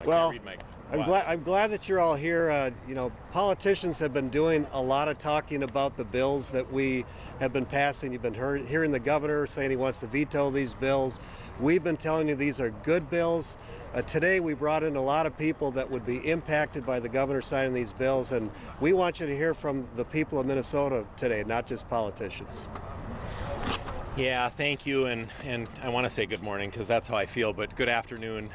Well, I'm glad that you're all here. You know, politicians have been doing a lot of talking about the bills that we have been passing. You've been hearing the governor saying he wants to veto these bills. We've been telling you these are good bills. Today we brought in a lot of people that would be impacted by the governor signing these bills, and we want you to hear from the people of Minnesota today, not just politicians. Yeah, thank you, and I want to say good morning because that's how I feel, but good afternoon.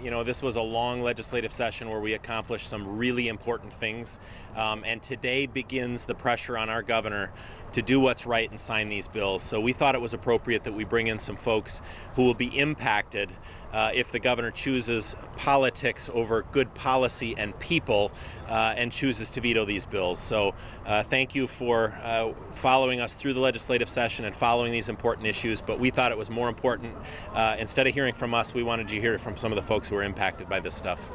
You know, this was a long legislative session where we accomplished some really important things, and today begins the pressure on our governor to do what's right and sign these bills. So we thought it was appropriate that we bring in some folks who will be impacted if the governor chooses politics over good policy and people and chooses to veto these bills. So thank you for following us through the legislative session and following these important issues, but we thought it was more important, instead of hearing from us, we wanted you to hear from some of the folks who are impacted by this stuff.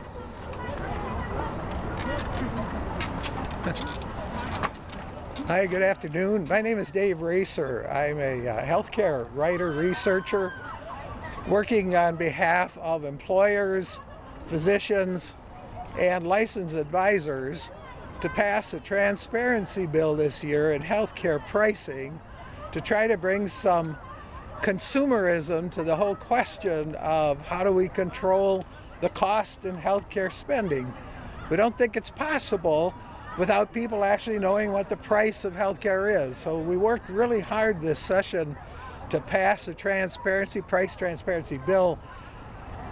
Hi, good afternoon. My name is Dave Racer. I'm a healthcare writer, researcher, working on behalf of employers, physicians, and licensed advisors to pass a transparency bill this year in healthcare pricing to try to bring some consumerism to the whole question of how do we control the cost in healthcare spending. We don't think it's possible without people actually knowing what the price of healthcare is. So we worked really hard this session to pass a price transparency bill,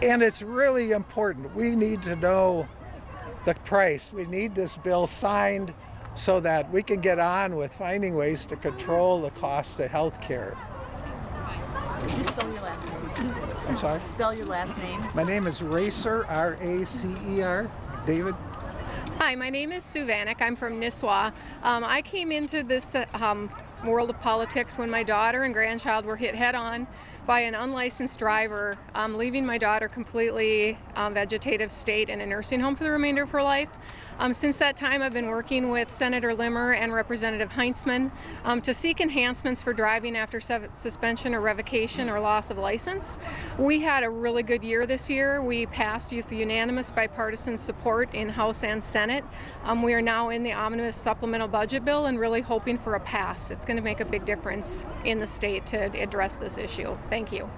and it's really important. We need to know the price. We need this bill signed so that we can get on with finding ways to control the cost of health care. Could you spell your last name? I'm sorry? Spell your last name. My name is Racer, R-A-C-E-R, David. Hi, my name is Sue Vanek. I'm from Nisswa. I came into this world of politics when my daughter and grandchild were hit head-on by an unlicensed driver, leaving my daughter completely vegetative state in a nursing home for the remainder of her life. Since that time, I've been working with Senator Limmer and Representative Heintzman to seek enhancements for driving after suspension or revocation or loss of license. We had a really good year this year. We passed with unanimous bipartisan support in House and Senate. We are now in the omnibus supplemental budget bill and really hoping for a pass. It's going to make a big difference in the state to address this issue. Thank you.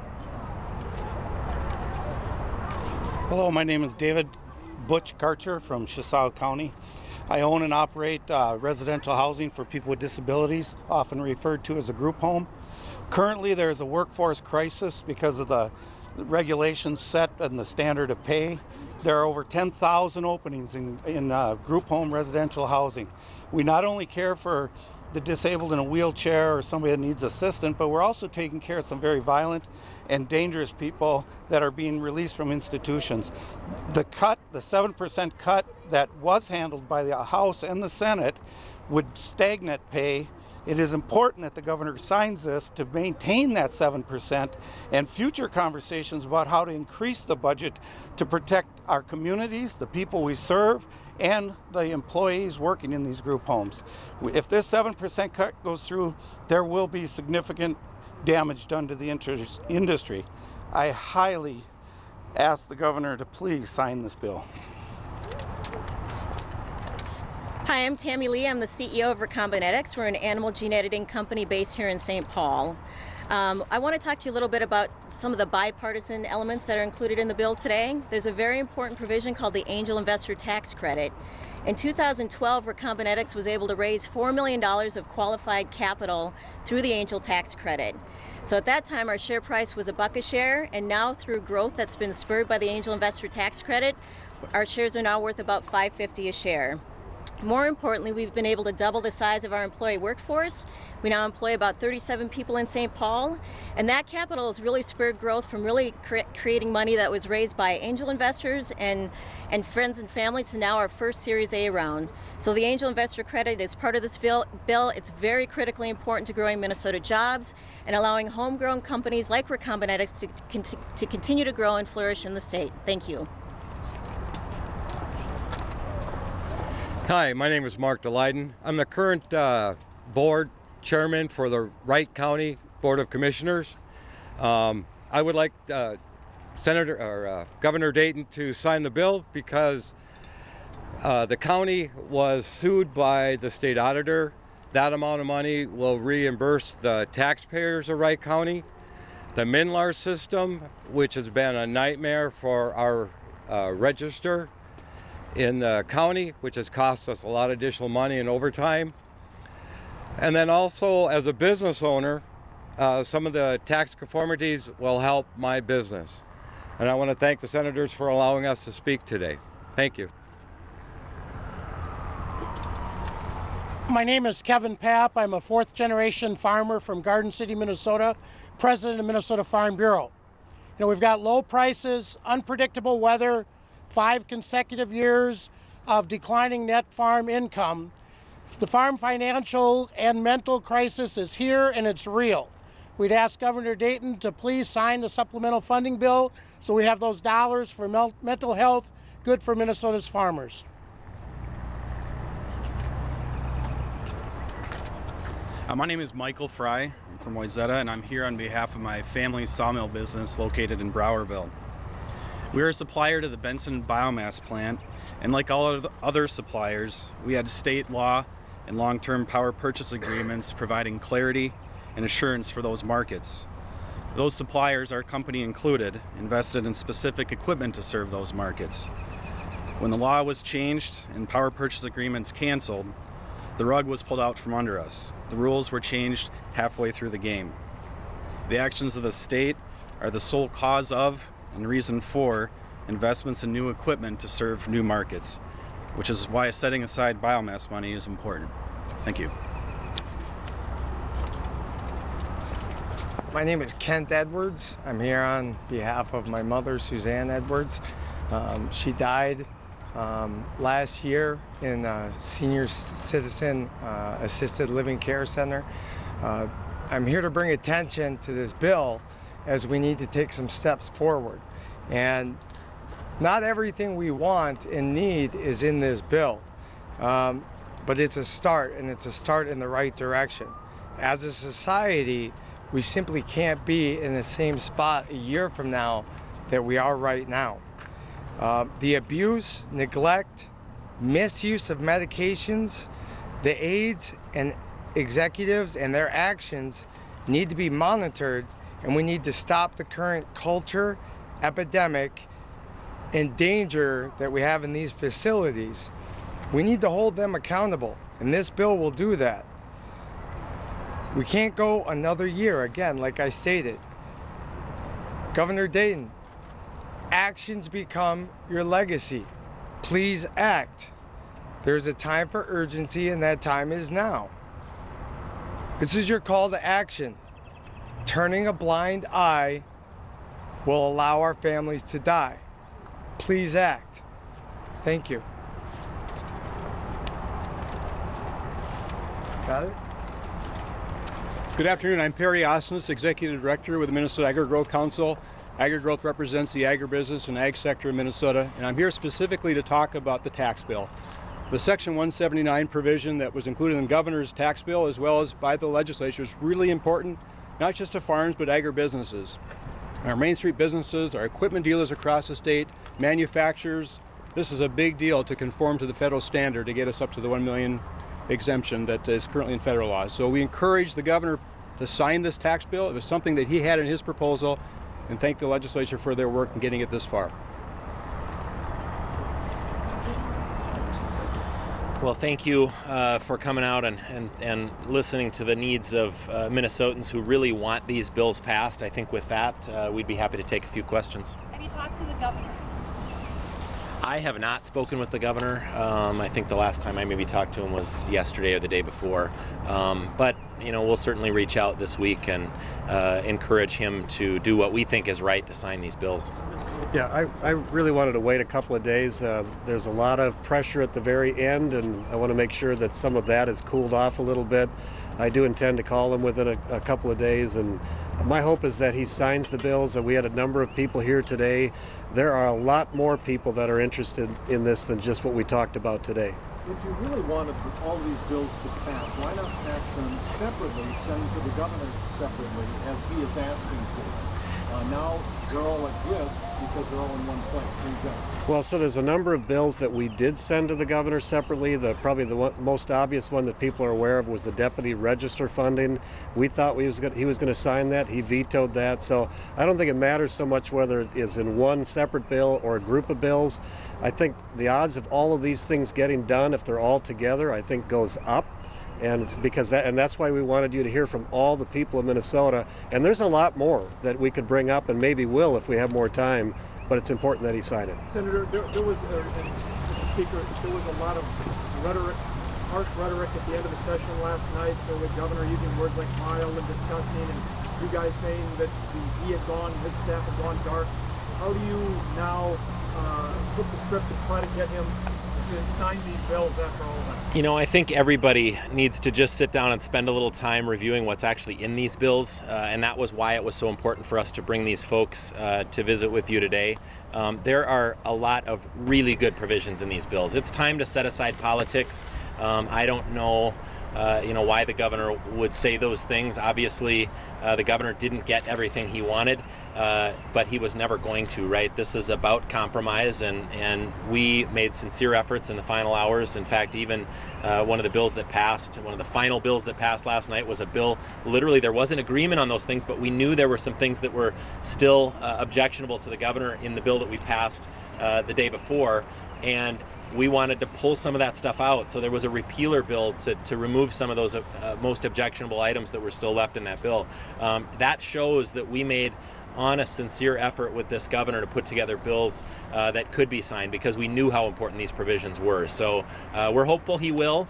Hello, my name is David Karcher from Chisago County. I own and operate residential housing for people with disabilities, often referred to as a group home. Currently, there is a workforce crisis because of the regulations set and the standard of pay. There are over 10,000 openings in group home residential housing. We not only care for the disabled in a wheelchair or somebody that needs assistance, but we're also taking care of some very violent and dangerous people that are being released from institutions. The 7% cut that was handled by the House and the Senate would stagnate pay. It is important that the governor signs this to maintain that 7% and future conversations about how to increase the budget to protect our communities, the people we serve, and the employees working in these group homes. If this 7% cut goes through, there will be significant damage done to the industry. I highly ask the governor to please sign this bill. Hi, I'm Tammy Lee. I'm the CEO of Recombinetics. We're an animal gene editing company based here in St. Paul. I want to talk to you a little bit about some of the bipartisan elements that are included in the bill today. There's a very important provision called the Angel Investor Tax Credit. In 2012, Recombinetics was able to raise $4 million of qualified capital through the Angel Tax Credit. So at that time, our share price was $1 a share, and now through growth that's been spurred by the Angel Investor Tax Credit, our shares are now worth about $5.50 a share. More importantly, we've been able to double the size of our employee workforce. We now employ about 37 people in St. Paul, and that capital has really spurred growth from really creating money that was raised by angel investors and friends and family to now our first Series A round. So the Angel Investor Credit is part of this bill. It's very critically important to growing Minnesota jobs and allowing homegrown companies like Recombinetics to continue to grow and flourish in the state. Thank you. Hi, my name is Mark DeLayden. I'm the current board chairman for the Wright County Board of Commissioners. I would like to Governor Dayton to sign the bill because the county was sued by the state auditor. That amount of money will reimburse the taxpayers of Wright County. The MNLARS system, which has been a nightmare for our register in the county, which has cost us a lot of additional money and overtime. And then also, as a business owner, some of the tax conformities will help my business. And I want to thank the senators for allowing us to speak today. Thank you. My name is Kevin Papp. I'm a fourth-generation farmer from Garden City, Minnesota, president of Minnesota Farm Bureau. You know, we've got low prices, unpredictable weather, 5 consecutive years of declining net farm income. The farm financial and mental crisis is here and it's real. We'd ask Governor Dayton to please sign the supplemental funding bill so we have those dollars for mental health, good for Minnesota's farmers. My name is Michael Fry. I'm from Wayzata, and I'm here on behalf of my family's sawmill business located in Browerville. We are a supplier to the Benson biomass plant, and like all of the other suppliers, we had state law and long-term power purchase agreements providing clarity and assurance for those markets. Those suppliers, our company included, invested in specific equipment to serve those markets. When the law was changed and power purchase agreements canceled, the rug was pulled out from under us. The rules were changed halfway through the game. The actions of the state are the sole cause of and reason for investments in new equipment to serve new markets, which is why setting aside biomass money is important. Thank you. My name is Kent Edwards. I'm here on behalf of my mother, Suzanne Edwards. She died last year in a senior citizen assisted living care center. I'm here to bring attention to this bill as we need to take some steps forward. And not everything we want and need is in this bill, but it's a start, and it's a start in the right direction. As a society, we simply can't be in the same spot a year from now that we are right now. The abuse, neglect, misuse of medications, the aides and executives and their actions need to be monitored, and we need to stop the current culture, epidemic, and danger that we have in these facilities. We need to hold them accountable, and this bill will do that. We can't go another year, again, like I stated. Governor Dayton, actions become your legacy. Please act. There's a time for urgency, and that time is now. This is your call to action. Turning a blind eye will allow our families to die. Please act. Thank you. Got it? Good afternoon. I'm Perry Osnes, Executive Director with the Minnesota Agri-Growth Council. Agri-Growth represents the agribusiness and ag sector in Minnesota, and I'm here specifically to talk about the tax bill. The Section 179 provision that was included in the governor's tax bill, as well as by the legislature, is really important, not just to farms, but agribusinesses. Our Main Street businesses, our equipment dealers across the state, manufacturers, this is a big deal to conform to the federal standard to get us up to the 1 million exemption that is currently in federal law. So we encourage the governor to sign this tax bill. It was something that he had in his proposal, and thank the legislature for their work in getting it this far. Well, thank you for coming out and listening to the needs of Minnesotans who really want these bills passed. I think with that, we'd be happy to take a few questions. Have you talked to the governor? I have not spoken with the governor. I think the last time I maybe talked to him was yesterday or the day before. But you know, we'll certainly reach out this week and encourage him to do what we think is right to sign these bills. Yeah, I really wanted to wait a couple of days. There's a lot of pressure at the very end, and I want to make sure that some of that has cooled off a little bit. I do intend to call him within a couple of days, and my hope is that he signs the bills. We had a number of people here today. There are a lot more people that are interested in this than just what we talked about today. If you really wanted all these bills to pass, why not pass them separately, send them to the governor separately, as he is asking for? Now they're all at risk because they're all in one place. Where you go? Well, so there's a number of bills that we did send to the governor separately. Probably the most obvious one that people are aware of was the Deputy Registrar funding. We thought he was going to sign that. He vetoed that. So I don't think it matters so much whether it is in one separate bill or a group of bills. I think the odds of all of these things getting done, if they're all together, I think goes up. And that's why we wanted you to hear from all the people of Minnesota. And there's a lot more that we could bring up, and maybe will if we have more time. But it's important that he sign it. Senator, there was, Mr. Speaker, there was a lot of rhetoric, harsh rhetoric at the end of the session last night. So the governor using words like mild and disgusting, and you guys saying that he had gone, his staff had gone dark. How do you now flip the script to try to get him to sign these bills after all that? You know, I think everybody needs to just sit down and spend a little time reviewing what's actually in these bills, and that was why it was so important for us to bring these folks to visit with you today. There are a lot of really good provisions in these bills. It's time to set aside politics. I don't know why the governor would say those things. Obviously, the governor didn't get everything he wanted, but he was never going to, right? This is about compromise, and we made sincere efforts in the final hours. In fact, even one of the bills that passed, one of the final bills that passed last night was a bill, literally there was an agreement on those things, but we knew there were some things that were still objectionable to the governor in the bill that we passed the day before, and we wanted to pull some of that stuff out. So there was a repealer bill to remove some of those most objectionable items that were still left in that bill. That shows that we made honest, sincere effort with this governor to put together bills that could be signed, because we knew how important these provisions were. So we're hopeful he will.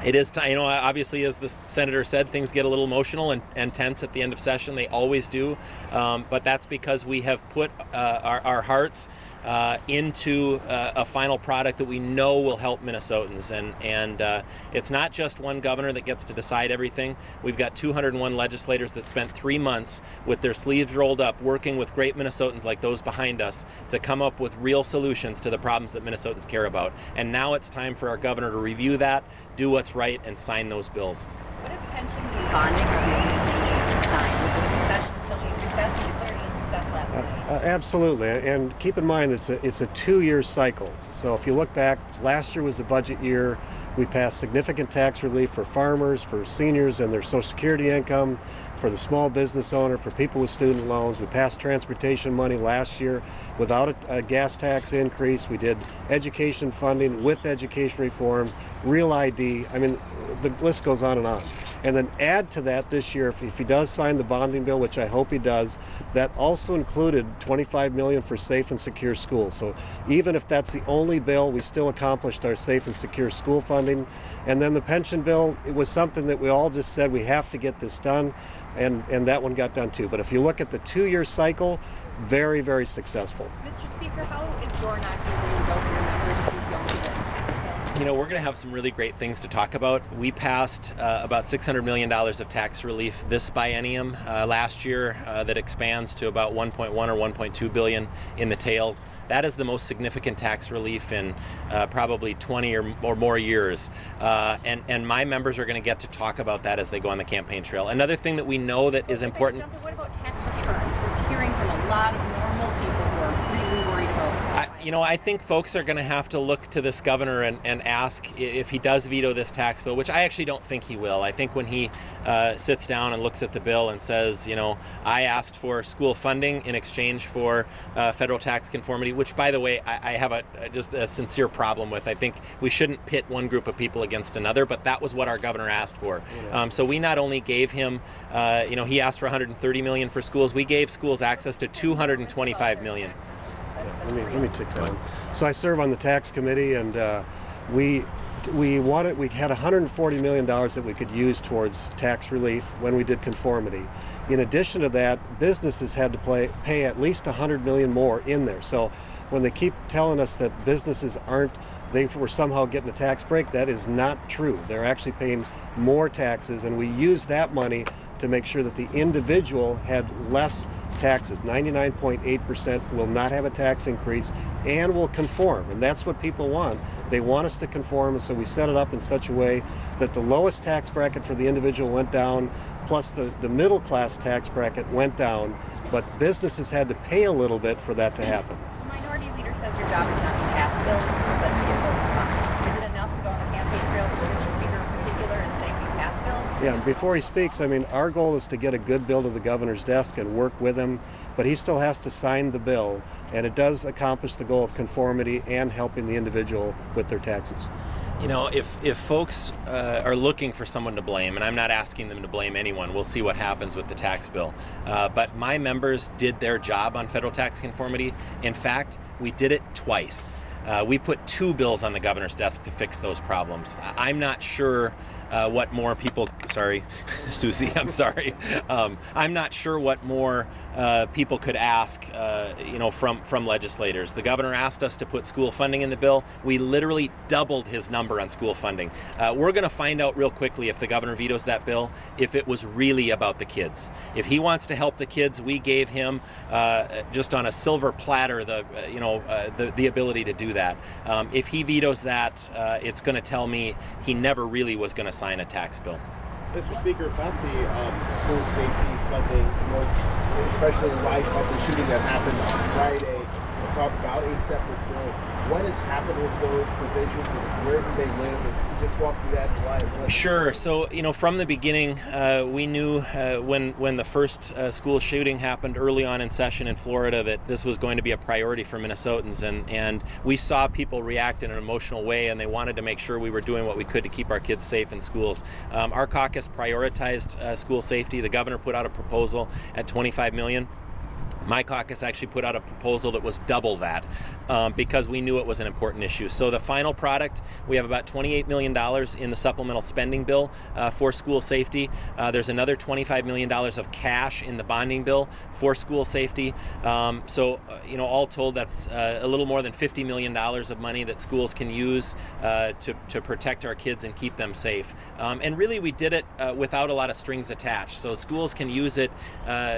It is time, obviously, as the senator said, things get a little emotional and tense at the end of session. They always do. But that's because we have put our hearts into a final product that we know will help Minnesotans. And it's not just one governor that gets to decide everything. We've got 201 legislators that spent 3 months with their sleeves rolled up, working with great Minnesotans like those behind us to come up with real solutions to the problems that Minnesotans care about. And now it's time for our governor to review that, do what's right, and sign those bills. What if pensions and bonding are the only things that can sign? Would the session still be a success? You declared it a success last night. Absolutely, and keep in mind it's a 2-year cycle. So if you look back, last year was the budget year. We passed significant tax relief for farmers, for seniors and their Social Security income, for the small business owner, for people with student loans. We passed transportation money last year without a gas tax increase. We did education funding with education reforms, real ID. I mean, the list goes on and on. And then add to that this year, if he does sign the bonding bill, which I hope he does, that also included $25 million for safe and secure schools. So even if that's the only bill, we still accomplished our safe and secure school funding. And then the pension bill, it was something that we all just said we have to get this done, and that one got done too. But if you look at the 2-year cycle, very, very successful. Mr. Speaker, how is door knocking going to go for your members if you don't get it? We're going to have some really great things to talk about. We passed about $600 million of tax relief this biennium last year that expands to about 1.1 or 1.2 billion in the tails. That is the most significant tax relief in probably 20 or more years. And my members are going to get to talk about that as they go on the campaign trail. Another thing that we know that is important. What about tax returns? We're hearing from a lot of normal people who are really worried about I think folks are going to have to look to this governor and ask if he does veto this tax bill, which I actually don't think he will. I think when he sits down and looks at the bill and says, I asked for school funding in exchange for federal tax conformity, which, by the way, I have just a sincere problem with. I think we shouldn't pit one group of people against another, but that was what our governor asked for. So we not only gave him, he asked for $130 million for schools. We gave schools access to $225 million. Let me take that one. So I serve on the tax committee, and we had $140 million that we could use towards tax relief when we did conformity. In addition to that, businesses had to pay at least $100 million more in there. So when they keep telling us that businesses they were somehow getting a tax break, that is not true. They're actually paying more taxes, and we used that money to make sure that the individual had less taxes. 99.8% will not have a tax increase and will conform, and that's what people want. They want us to conform, and so we set it up in such a way that the lowest tax bracket for the individual went down plus the middle class tax bracket went down, but businesses had to pay a little bit for that to happen. The minority leader says your job is not to pass bills, but to get bills signed. Is it enough to go on the campaign trail for Mr. Speaker in particular and say we pass bills? Yeah, before he speaks, I mean, our goal is to get a good bill to the governor's desk and work with him, but he still has to sign the bill, and it does accomplish the goal of conformity and helping the individual with their taxes. You know, if folks are looking for someone to blame, and I'm not asking them to blame anyone, we'll see what happens with the tax bill. But my members did their job on federal tax conformity. In fact, we did it twice. We put 2 bills on the governor's desk to fix those problems. I'm not sure what more people, sorry, Susie, I'm sorry. I'm not sure what more people could ask, you know, from legislators. The governor asked us to put school funding in the bill. We literally doubled his number on school funding. We're going to find out real quickly if the governor vetoes that bill, if it was really about the kids. If he wants to help the kids, we gave him just on a silver platter the ability to do that. If he vetoes that, it's going to tell me he never really was going to sign a tax bill. Mr. Speaker, about the school safety funding, especially in light of the shooting that happened on Friday, we'll talk about a separate bill. What has happened with those provisions and where do they live? If you just walk through that in July. Sure. So, you know, from the beginning, we knew when the first school shooting happened early on in session in Florida that this was going to be a priority for Minnesotans, and we saw people react in an emotional way, and they wanted to make sure we were doing what we could to keep our kids safe in schools. Our caucus prioritized school safety. The governor put out a proposal at $25 million. My caucus actually put out a proposal that was double that because we knew it was an important issue. So the final product, we have about $28 million in the supplemental spending bill for school safety. There's another $25 million of cash in the bonding bill for school safety. You know, all told, that's a little more than $50 million of money that schools can use to protect our kids and keep them safe. And really, we did it without a lot of strings attached. So schools can use it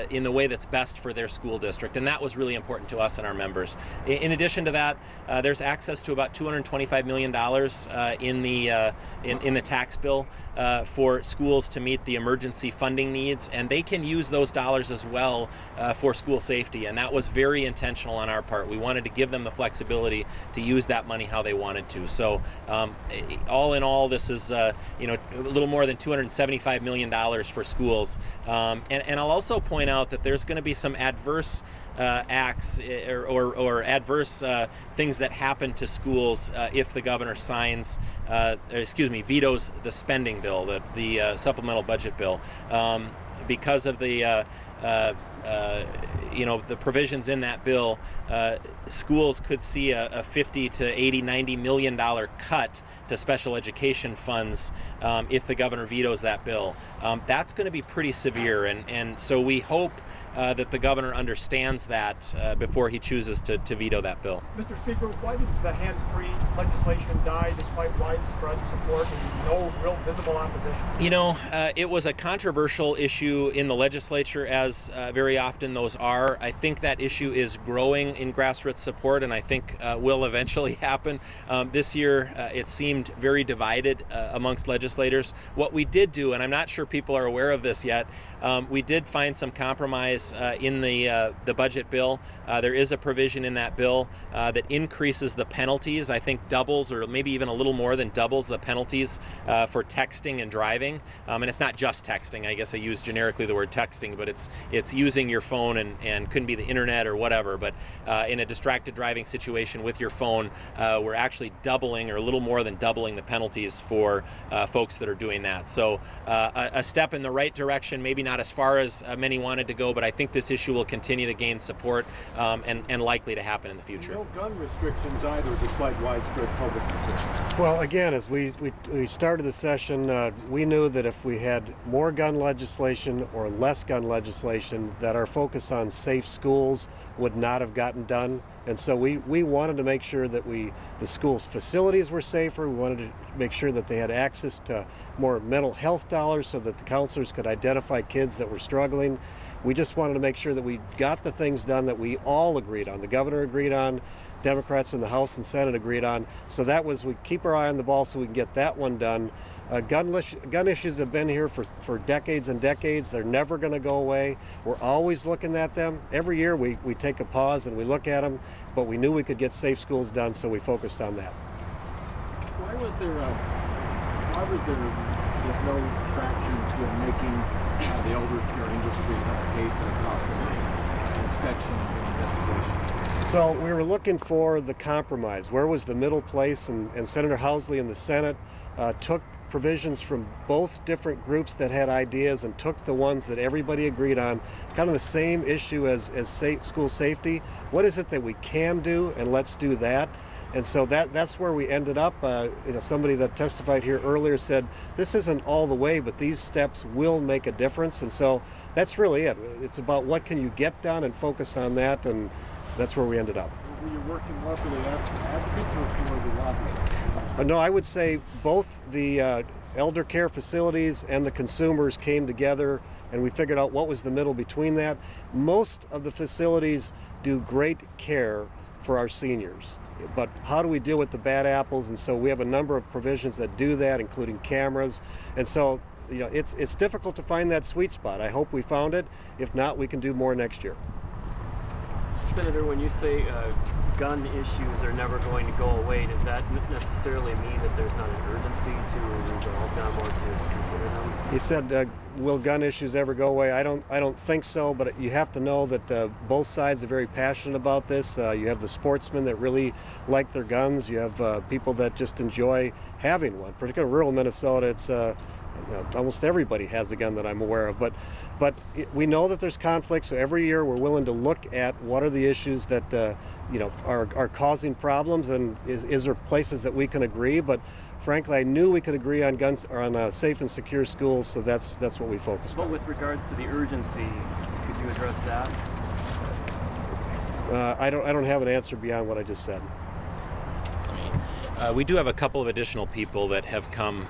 in the way that's best for their school district, and that was really important to us and our members. In addition to that, there's access to about $225 million in the tax bill for schools to meet the emergency funding needs, and they can use those dollars as well for school safety, and that was very intentional on our part. We wanted to give them the flexibility to use that money how they wanted to. So all in all, this is you know, a little more than $275 million for schools, and I'll also point out that there's going to be some adverse acts or adverse things that happen to schools if the governor vetoes the spending bill, the supplemental budget bill, because of the you know, the provisions in that bill. Schools could see a $50 to $80, $90 million cut to special education funds if the governor vetoes that bill. That's going to be pretty severe, and so we hope that the governor understands that before he chooses to veto that bill. Mr. Speaker, why did the hands-free legislation die despite widespread support and no real visible opposition? You know, it was a controversial issue in the legislature, as very often those are. I think that issue is growing in grassroots support, and I think will eventually happen. This year, it seemed very divided amongst legislators. What we did do, and I'm not sure people are aware of this yet, we did find some compromise in the budget bill. There is a provision in that bill that increases the penalties, I think doubles or maybe even a little more than doubles the penalties for texting and driving. And it's not just texting. I guess I use generically the word texting, but it's using your phone and couldn't be the internet or whatever. But in a distracted driving situation with your phone, we're actually doubling or a little more than doubling the penalties for folks that are doing that. So a step in the right direction, maybe not as far as many wanted to go, but I think this issue will continue to gain support and likely to happen in the future. No gun restrictions either, despite widespread public support. Well, again, as we started the session, we knew that if we had more gun legislation or less gun legislation, that our focus on safe schools would not have gotten done. And so we wanted to make sure that the schools' facilities were safer. We wanted to make sure that they had access to more mental health dollars so that the counselors could identify kids that were struggling. We just wanted to make sure that we got the things done that we all agreed on. The governor agreed on, Democrats in the House and Senate agreed on. So that was, we keep our eye on the ball so we can get that one done. Gun issues have been here for decades and decades. They're never going to go away. We're always looking at them. Every year we take a pause and we look at them, but we knew we could get safe schools done, so we focused on that. Why was there just no traction to making the elder care industry pay for the cost of the inspections and investigations? So we were looking for the compromise. Where was the middle place? And Senator Housley in the Senate took provisions from both different groups that had ideas and took the ones that everybody agreed on, kind of the same issue as school safety. What is it that we can do, and let's do that. And so that's where we ended up. Somebody that testified here earlier said this isn't all the way, but these steps will make a difference. And so that's really it. It's about what can you get done and focus on that, and that's where we ended up. Were you working more for the advocates or for the lobbyists? No, I would say both the elder care facilities and the consumers came together, and we figured out what was the middle between that. Most of the facilities do great care for our seniors, but how do we deal with the bad apples? And so we have a number of provisions that do that, including cameras. And so it's difficult to find that sweet spot. I hope we found it. If not, we can do more next year. Senator, when you say gun issues are never going to go away, does that necessarily mean that there's not an urgency to resolve them or to consider them? You said, will gun issues ever go away? I don't think so, but you have to know that both sides are very passionate about this. You have the sportsmen that really like their guns. You have people that just enjoy having one. Particularly in rural Minnesota, it's almost everybody has a gun that I'm aware of. But we know that there's conflict, so every year we're willing to look at what are the issues that are causing problems, and is there places that we can agree. But frankly, I knew we could agree on guns or on safe and secure schools, so that's what we focused on. But with regards to the urgency, could you address that? I don't have an answer beyond what I just said. We do have a couple of additional people that have come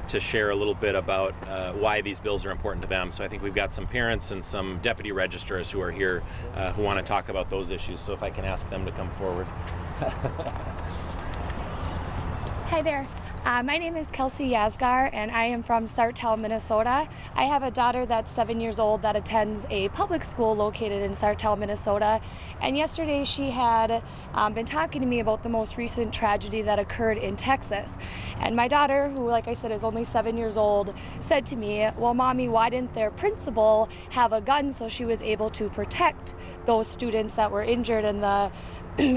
to share a little bit about why these bills are important to them. So I think we've got some parents and some deputy registrars who are here who want to talk about those issues. So if I can ask them to come forward. Hi there. My name is Kelsey Yasgar, and I am from Sartell, Minnesota. I have a daughter that's 7 years old that attends a public school located in Sartell, Minnesota. And yesterday she had been talking to me about the most recent tragedy that occurred in Texas. And my daughter, who, like I said, is only 7 years old, said to me, well, Mommy, why didn't their principal have a gun so she was able to protect those students that were injured and the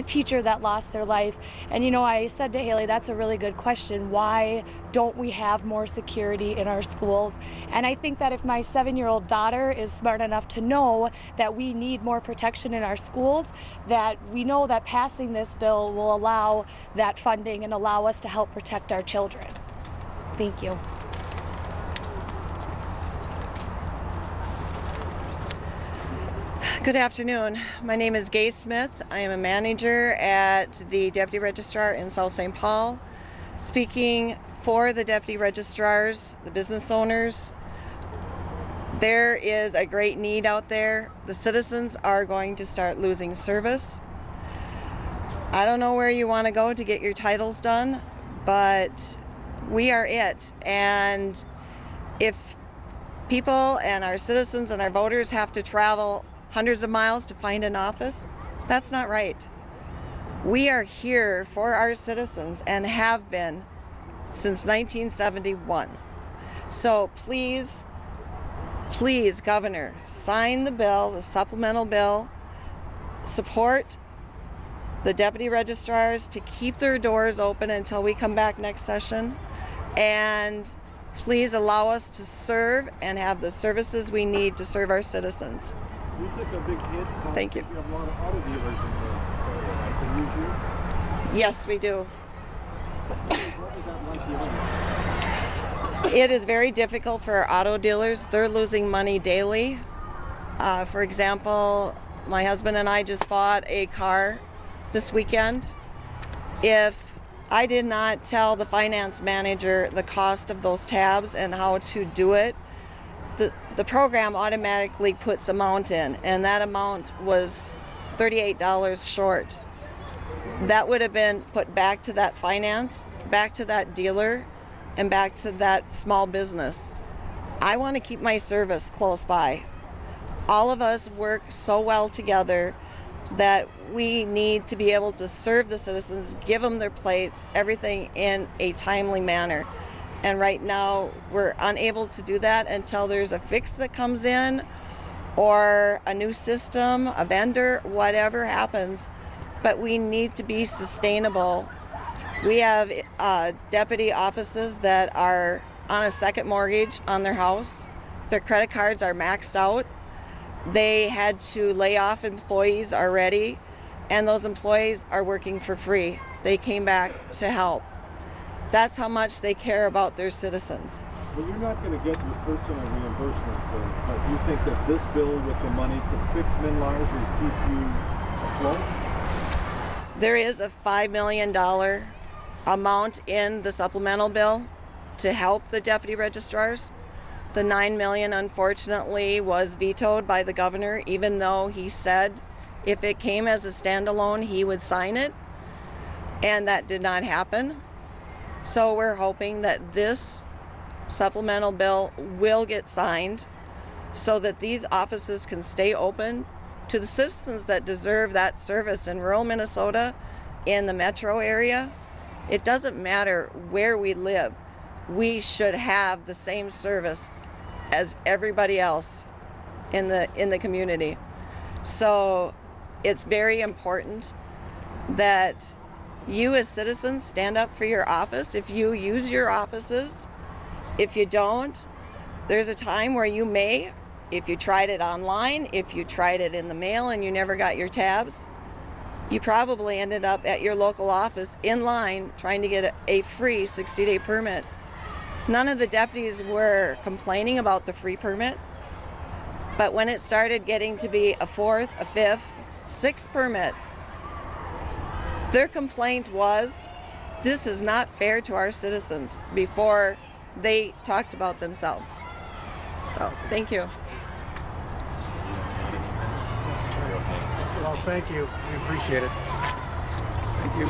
teacher that lost their life? And I said to Haley, that's a really good question. Why don't we have more security in our schools? And I think that if my 7-year-old daughter is smart enough to know that we need more protection in our schools, that we know that passing this bill will allow that funding and allow us to help protect our children. Thank you. Good afternoon. My name is Gaye Smith. I am a manager at the Deputy Registrar in South St. Paul. Speaking for the Deputy Registrars, the business owners, there is a great need out there. The citizens are going to start losing service. I don't know where you want to go to get your titles done, but we are it. And if people and our citizens and our voters have to travel hundreds of miles to find an office, that's not right. We are here for our citizens and have been since 1971. So please, Governor, sign the bill, the supplemental bill. Support the deputy registrars to keep their doors open until we come back next session. And please allow us to serve and have the services we need to serve our citizens. You took a big hit. Thank you. You have a lot of auto dealers in the area, right? They use you? Yes, we do. What is that like dealing? It is very difficult for our auto dealers. They're losing money daily. For example, my husband and I just bought a car this weekend. If I did not tell the finance manager the cost of those tabs and how to do it, the program automatically puts amount in, and that amount was $38 short. That would have been put back to that finance, back to that dealer, and back to that small business. I want to keep my service close by. All of us work so well together that we need to be able to serve the citizens, give them their plates, everything in a timely manner. And right now, we're unable to do that until there's a fix that comes in or a new system, a vendor, whatever happens. But we need to be sustainable. We have deputy offices that are on a second mortgage on their house. Their credit cards are maxed out. They had to lay off employees already, and those employees are working for free. They came back to help. That's how much they care about their citizens. Well, you're not going to get your personal reimbursement bill, but you think that this bill with the money to fix MNLARS will keep you afloat? There is a $5 million amount in the supplemental bill to help the deputy registrars. The $9 million, unfortunately, was vetoed by the governor, even though he said if it came as a standalone, he would sign it, and that did not happen. So we're hoping that this supplemental bill will get signed so that these offices can stay open to the citizens that deserve that service in rural Minnesota, in the metro area. It doesn't matter where we live. We should have the same service as everybody else in the community. So it's very important that you as citizens stand up for your office. If you use your offices, if you don't, there's a time where you may, if you tried it online, if you tried it in the mail and you never got your tabs, you probably ended up at your local office in line trying to get a free 60-day permit. None of the deputies were complaining about the free permit, but when it started getting to be a fourth, a fifth, sixth permit, their complaint was, this is not fair to our citizens, before they talked about themselves. So, thank you. Well, thank you. We appreciate it. Thank you.